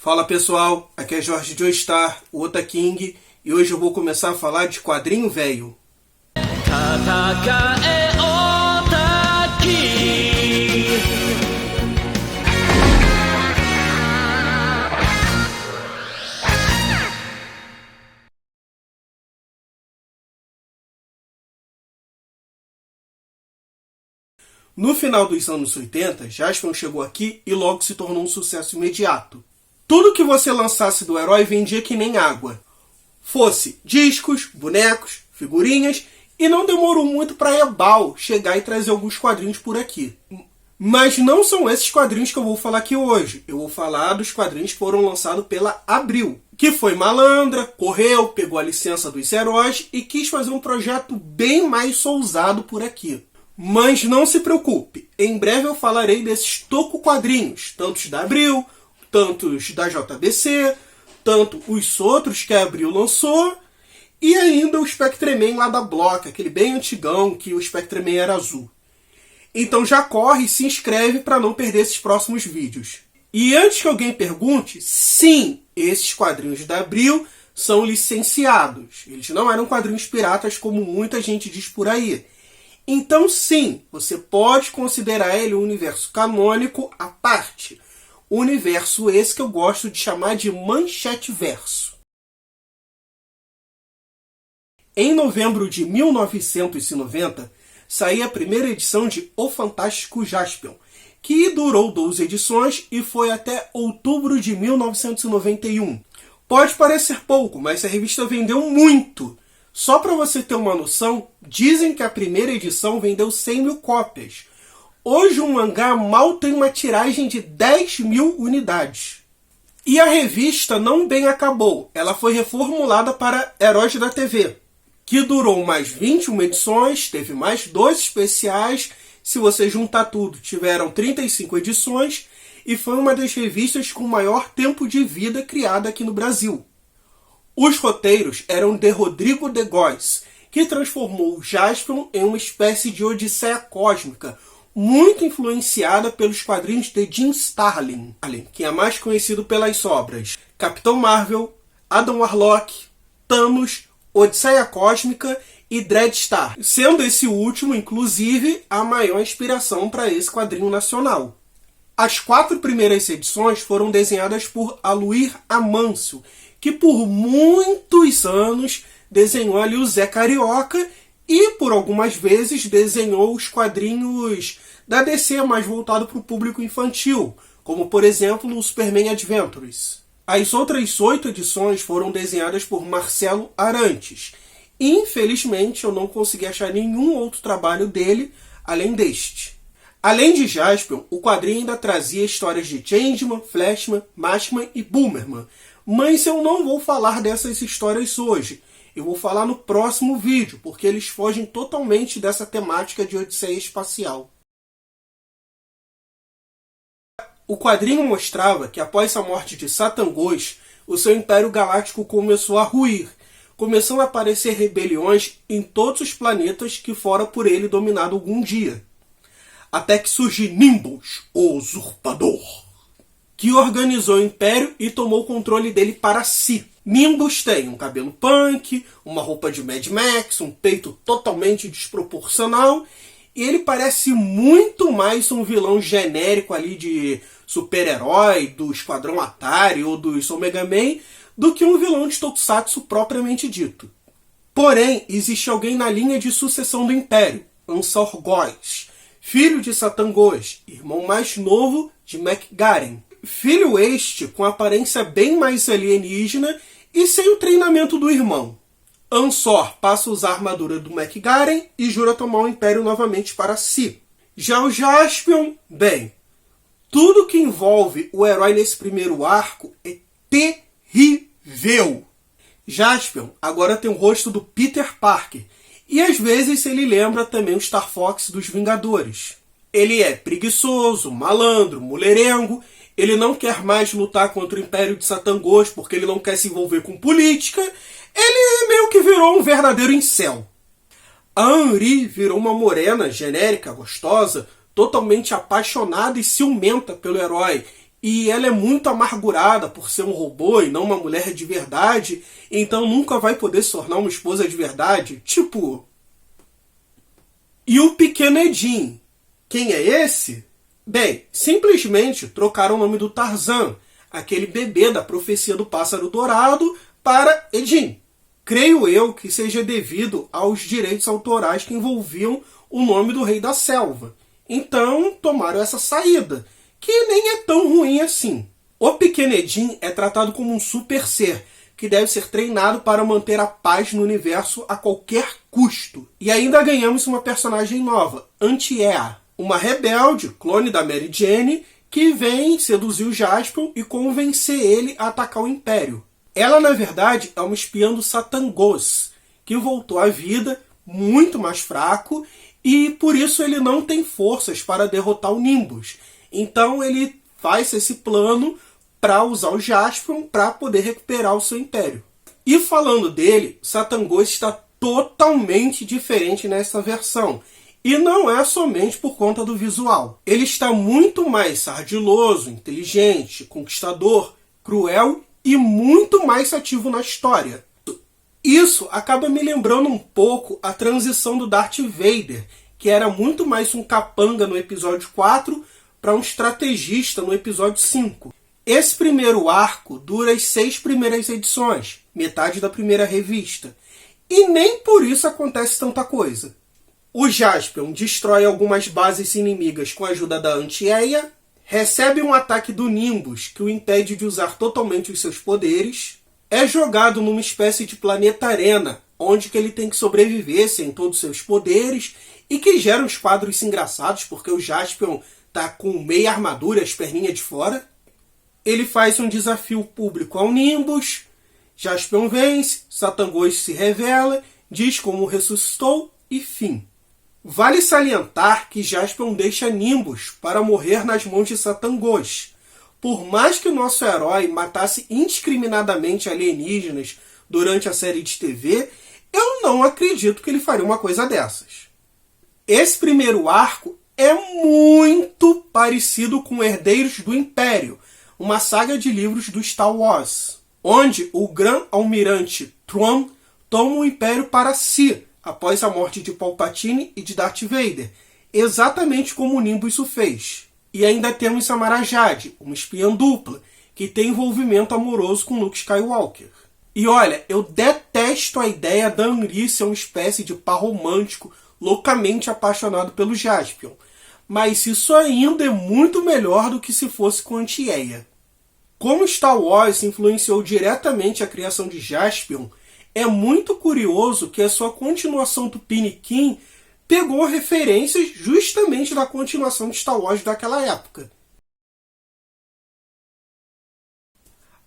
Fala pessoal, aqui é Jorge Joestar, o Ota King, e hoje eu vou começar a falar de quadrinho velho. No final dos anos 80, Jaspion chegou aqui e logo se tornou um sucesso imediato. Tudo que você lançasse do herói vendia que nem água. Fosse discos, bonecos, figurinhas, e não demorou muito para a Ebal chegar e trazer alguns quadrinhos por aqui. Mas não são esses quadrinhos que eu vou falar aqui hoje. Eu vou falar dos quadrinhos que foram lançados pela Abril, que foi malandra, correu, pegou a licença dos heróis e quis fazer um projeto bem mais ousado por aqui. Mas não se preocupe, em breve eu falarei desses toco quadrinhos, tantos da Abril, tantos da JBC, tanto os outros que a Abril lançou, e ainda o Spectreman lá da Block, aquele bem antigão que o Spectreman era azul. Então já corre e se inscreve para não perder esses próximos vídeos. E antes que alguém pergunte, sim, esses quadrinhos da Abril são licenciados. Eles não eram quadrinhos piratas como muita gente diz por aí. Então sim, você pode considerar ele um universo canônico à parte. Universo esse que eu gosto de chamar de manchete-verso. Em novembro de 1990, saía a primeira edição de O Fantástico Jaspion, que durou 12 edições e foi até outubro de 1991. Pode parecer pouco, mas a revista vendeu muito. Só para você ter uma noção, dizem que a primeira edição vendeu 100 mil cópias. Hoje o mangá mal tem uma tiragem de 10 mil unidades. E a revista não bem acabou. Ela foi reformulada para Heróis da TV, que durou mais 21 edições, teve mais 2 especiais. Se você juntar tudo, tiveram 35 edições e foi uma das revistas com maior tempo de vida criada aqui no Brasil. Os roteiros eram de Rodrigo de Góes, que transformou o Jaspion em uma espécie de odisseia cósmica, muito influenciada pelos quadrinhos de Jim Starlin, que é mais conhecido pelas obras Capitão Marvel, Adam Warlock, Thanos, Odisseia Cósmica e Dreadstar, sendo esse último, inclusive, a maior inspiração para esse quadrinho nacional. As 4 primeiras edições foram desenhadas por Aluir Amâncio, que por muitos anos desenhou ali o Zé Carioca e por algumas vezes desenhou os quadrinhos da DC mais voltado para o público infantil, como por exemplo o Superman Adventures. As outras 8 edições foram desenhadas por Marcelo Arantes. Infelizmente eu não consegui achar nenhum outro trabalho dele além deste. Além de Jaspion, o quadrinho ainda trazia histórias de Changeman, Flashman, Mashman e Boomerman. Mas eu não vou falar dessas histórias hoje. Eu vou falar no próximo vídeo, porque eles fogem totalmente dessa temática de Odisseia Espacial. O quadrinho mostrava que após a morte de Satangos, o seu Império Galáctico começou a ruir, começando a aparecer rebeliões em todos os planetas que fora por ele dominado algum dia. Até que surge Nimbus, o usurpador, que organizou o Império e tomou o controle dele para si. Nimbus tem um cabelo punk, uma roupa de Mad Max, um peito totalmente desproporcional, e ele parece muito mais um vilão genérico ali de super-herói, do Esquadrão Atari ou dos Omega Man, do que um vilão de Tokusatsu propriamente dito. Porém, existe alguém na linha de sucessão do Império, Ansor Góes, filho de Satangos, irmão mais novo de Mac-Garen. Filho este com aparência bem mais alienígena e sem o treinamento do irmão. Ansor passa a usar a armadura do Mac-Garen e jura tomar o Império novamente para si. Já o Jaspion, bem, tudo que envolve o herói nesse primeiro arco é terrível. Jaspion agora tem o rosto do Peter Parker e às vezes ele lembra também o Star Fox dos Vingadores. Ele é preguiçoso, malandro, mulherengo. Ele não quer mais lutar contra o Império de Satangos porque ele não quer se envolver com política. Ele meio que virou um verdadeiro incel. A Henri virou uma morena genérica, gostosa, totalmente apaixonada e ciumenta pelo herói e ela é muito amargurada por ser um robô e não uma mulher de verdade, então nunca vai poder se tornar uma esposa de verdade. Tipo... E o pequeno Edin? Quem é esse? Bem, simplesmente trocaram o nome do Tarzan, aquele bebê da profecia do pássaro dourado, para Edin. Creio eu que seja devido aos direitos autorais que envolviam o nome do rei da selva. Então tomaram essa saída, que nem é tão ruim assim. O pequeno Edin é tratado como um super ser, que deve ser treinado para manter a paz no universo a qualquer custo. E ainda ganhamos uma personagem nova, Anti-Ea, uma rebelde, clone da Mary Jane, que vem seduzir o Jaspion e convencer ele a atacar o Império. Ela, na verdade, é uma espiã do Satangos, que voltou à vida muito mais fraco e por isso ele não tem forças para derrotar o Nimbus. Então ele faz esse plano para usar o Jaspion para poder recuperar o seu império. E falando dele, Satangos está totalmente diferente nessa versão. E não é somente por conta do visual. Ele está muito mais ardiloso, inteligente, conquistador, cruel e muito mais ativo na história. Isso acaba me lembrando um pouco a transição do Darth Vader, que era muito mais um capanga no episódio 4 para um estrategista no episódio 5. Esse primeiro arco dura as 6 primeiras edições, metade da primeira revista, e nem por isso acontece tanta coisa. O Jaspion destrói algumas bases inimigas com a ajuda da Anti-Ea, recebe um ataque do Nimbus que o impede de usar totalmente os seus poderes, é jogado numa espécie de planeta arena, onde que ele tem que sobreviver sem todos os seus poderes, e que gera uns quadros engraçados, porque o Jaspion tá com meia armadura e as perninhas de fora. Ele faz um desafio público ao Nimbus, Jaspion vence, Satangos se revela, diz como ressuscitou e fim. Vale salientar que Jaspion deixa Nimbus para morrer nas mãos de Satangos. Por mais que o nosso herói matasse indiscriminadamente alienígenas durante a série de TV, eu não acredito que ele faria uma coisa dessas. Esse primeiro arco é muito parecido com Herdeiros do Império, uma saga de livros do Star Wars, onde o Grã-Almirante Thrawn toma o Império para si, após a morte de Palpatine e de Darth Vader, exatamente como o Nimbus o fez. E ainda temos Samara Jade, uma espiã dupla, que tem envolvimento amoroso com Luke Skywalker. E olha, eu detesto a ideia da Anri ser uma espécie de par romântico loucamente apaixonado pelo Jaspion, mas isso ainda é muito melhor do que se fosse com Anti-Ea. Como Star Wars influenciou diretamente a criação de Jaspion, é muito curioso que a sua continuação do Piniquim pegou referências justamente da continuação de Star Wars daquela época.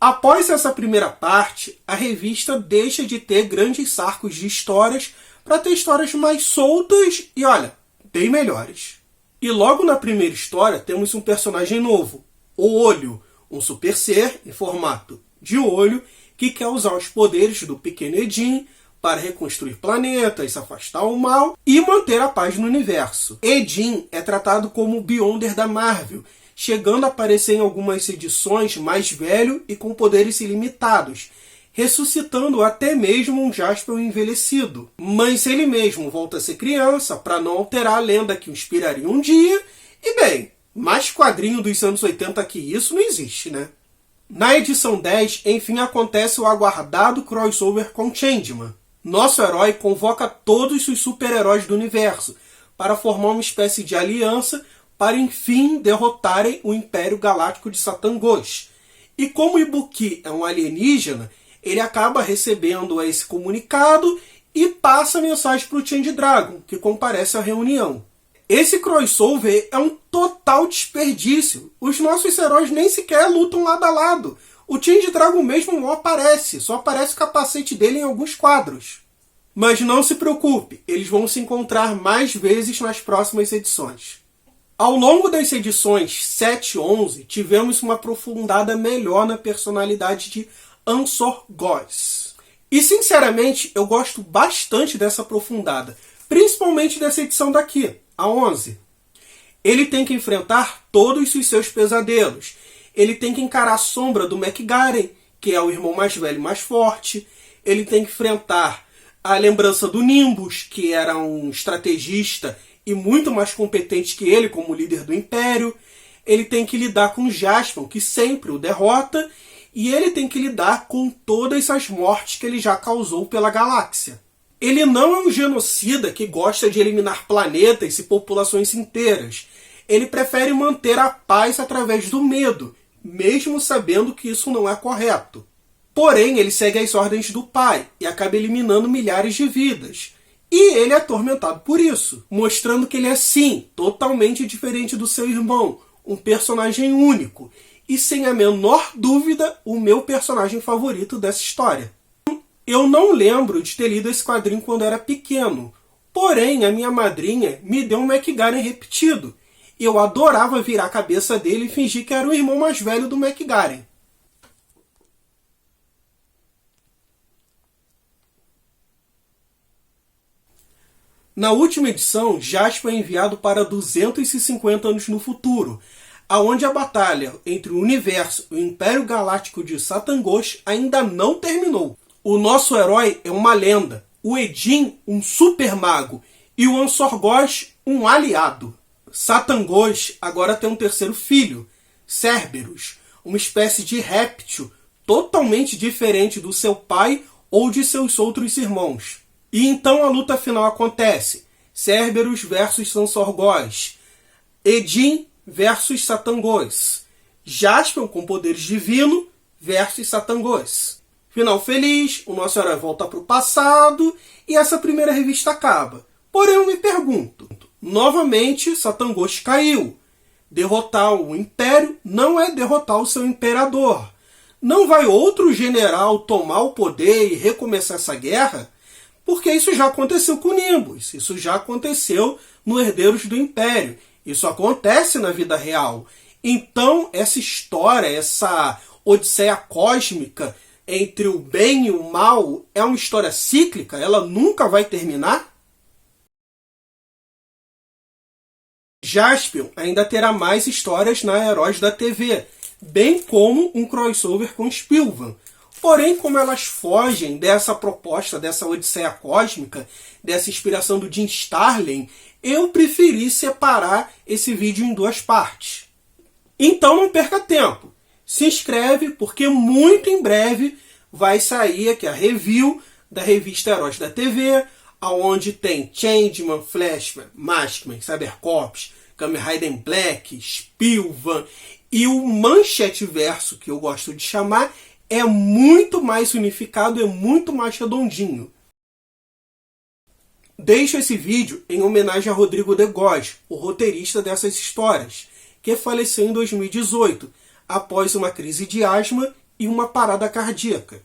Após essa primeira parte, a revista deixa de ter grandes arcos de histórias para ter histórias mais soltas e, olha, bem melhores. E logo na primeira história temos um personagem novo, o Olho, um super ser em formato de olho que quer usar os poderes do pequeno Edin para reconstruir planetas, afastar o mal e manter a paz no universo. Edin é tratado como o Beyonder da Marvel, chegando a aparecer em algumas edições mais velho e com poderes ilimitados, ressuscitando até mesmo um Jaspion envelhecido. Mas ele mesmo volta a ser criança para não alterar a lenda que o inspiraria um dia. E bem, mais quadrinho dos anos 80 que isso não existe, né? Na edição 10, enfim, acontece o aguardado crossover com Changeman. Nosso herói convoca todos os super-heróis do universo para formar uma espécie de aliança para, enfim, derrotarem o Império Galáctico de Satangos. E como Ibuki é um alienígena, ele acaba recebendo esse comunicado e passa a mensagem para o Change Dragon, que comparece à reunião. Esse crossover é um total desperdício. Os nossos heróis nem sequer lutam lado a lado. O Change Dragon mesmo não aparece, só aparece o capacete dele em alguns quadros. Mas não se preocupe, eles vão se encontrar mais vezes nas próximas edições. Ao longo das edições 7 e 11, tivemos uma aprofundada melhor na personalidade de Ansor Goz. E sinceramente, eu gosto bastante dessa aprofundada, principalmente dessa edição daqui, a 11. Ele tem que enfrentar todos os seus pesadelos, ele tem que encarar a sombra do McGaren, que é o irmão mais velho e mais forte. Ele tem que enfrentar a lembrança do Nimbus, que era um estrategista e muito mais competente que ele como líder do Império. Ele tem que lidar com Jaspion, que sempre o derrota. E ele tem que lidar com todas as mortes que ele já causou pela galáxia. Ele não é um genocida que gosta de eliminar planetas e populações inteiras. Ele prefere manter a paz através do medo, mesmo sabendo que isso não é correto. Porém, ele segue as ordens do pai e acaba eliminando milhares de vidas. E ele é atormentado por isso, mostrando que ele é sim, totalmente diferente do seu irmão, um personagem único, e sem a menor dúvida, o meu personagem favorito dessa história. Eu não lembro de ter lido esse quadrinho quando era pequeno, porém a minha madrinha me deu um McGaren repetido. Eu adorava virar a cabeça dele e fingir que era o irmão mais velho do McGaren. Na última edição, Jaspion é enviado para 250 anos no futuro, aonde a batalha entre o universo e o Império Galáctico de Satangos ainda não terminou. O nosso herói é uma lenda, o Edin um super mago e o Ansorgos um aliado. Satangos agora tem um terceiro filho, Cerberus, uma espécie de réptil totalmente diferente do seu pai ou de seus outros irmãos. E então a luta final acontece, Cerberus versus Ansorgos, Edin versus Satangos, Jaspion com poderes divinos versus Satangos. Final feliz, o nosso herói volta para o passado e essa primeira revista acaba. Porém eu me pergunto, novamente Satangos caiu. Derrotar o Império não é derrotar o seu imperador. Não vai outro general tomar o poder e recomeçar essa guerra? Porque isso já aconteceu com Nimbus, isso já aconteceu no Herdeiros do Império. Isso acontece na vida real. Então, essa história, essa odisseia cósmica entre o bem e o mal é uma história cíclica? Ela nunca vai terminar? Jaspion ainda terá mais histórias na Heróis da TV, bem como um crossover com Spilvan. Porém, como elas fogem dessa proposta, dessa odisseia cósmica, dessa inspiração do Jim Starlin, eu preferi separar esse vídeo em duas partes. Então não perca tempo. Se inscreve, porque muito em breve vai sair aqui a review da revista Heróis da TV, onde tem Changeman, Flashman, Maskman, Cybercops, Kamen Rider Black, Spilvan e o Manchete Verso, que eu gosto de chamar, é muito mais unificado, é muito mais redondinho. Deixo esse vídeo em homenagem a Rodrigo de Góes, o roteirista dessas histórias, que faleceu em 2018, após uma crise de asma e uma parada cardíaca.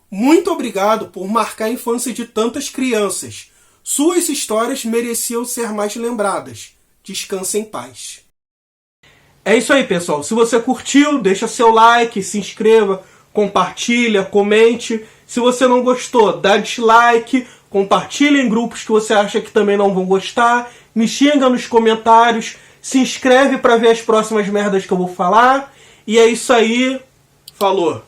Muito obrigado por marcar a infância de tantas crianças. Suas histórias mereciam ser mais lembradas. Descanse em paz. É isso aí, pessoal. Se você curtiu, deixa seu like, se inscreva, compartilha, comente. Se você não gostou, dá dislike, compartilha em grupos que você acha que também não vão gostar, me xinga nos comentários, se inscreve para ver as próximas merdas que eu vou falar. E é isso aí. Falou!